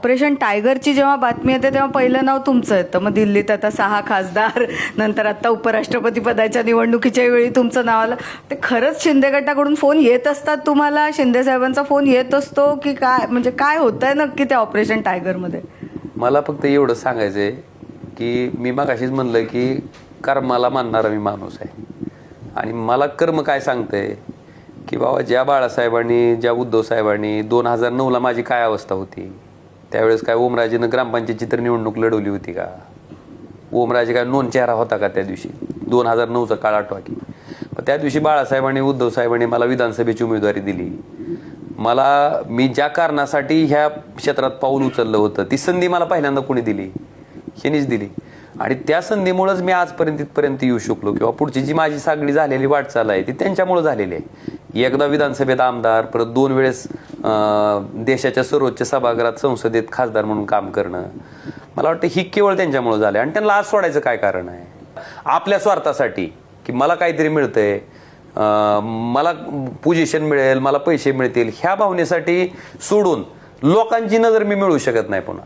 Operation टायगरची जेव्हा बातमी येते तेव्हा पहिलं नाव तुमचं येतं. मग दिल्लीत आता 6 खासदार, नंतर आता उपराष्ट्रपती पदाच्या निवडणुकीच्या वेळी तुमचं नाव आलं. ते खरंच शिंदे गटाकडून फोन येत असतात तुम्हाला? शिंदे साहेबांचा फोन येत असतो की काय? म्हणजे काय होतंय नक्की त्या ऑपरेशन टायगरमध्ये? मला फक्त एवढं सांगायचं आहे की मी मगाशीच म्हणलं की कर्माला मानणारा मी माणूस आहे. आणि मला कर्म काय सांगतंय की बाबा ज्या बाळासाहेबांनी, ज्या उद्धव साहेबांनी 2009ला माझी काय अवस्था होती, त्यावेळेस काय ओमराजेनं ग्रामपंचायतची तर निवडणूक लढवली होती का? ओमराजे काय नोंद चेहरा होता का त्या दिवशी? 2009चा काळ आठवा की. त्या दिवशी बाळासाहेबांनी, उद्धव साहेबांनी मला विधानसभेची उमेदवारी दिली. मी ज्या कारणासाठी ह्या क्षेत्रात पाऊल उचललं होतं ती संधी मला पहिल्यांदा कोणी दिली? ह्यांनीच दिली. आणि त्या संधीमुळेच मी आजपर्यंत इथपर्यंत येऊ शकलो किंवा पुढची जी माझी सगळी झालेली वाटचाल आहे ती त्यांच्यामुळे झालेली आहे. एकदा विधानसभेत आमदार, परत 2 वेळेस देशाच्या सर्वोच्च सभागृहात संसदेत खासदार म्हणून काम करणं, मला वाटतं ही केवळ त्यांच्यामुळे झालं. आणि त्यांना आज सोडायचं काय कारण आहे? आपल्या स्वार्थासाठी की मला काहीतरी मिळतंय, मला पोझिशन मिळेल, मला पैसे मिळतील, ह्या भावनेसाठी सोडून लोकांची नजर मी मिळवू शकत नाही पुन्हा.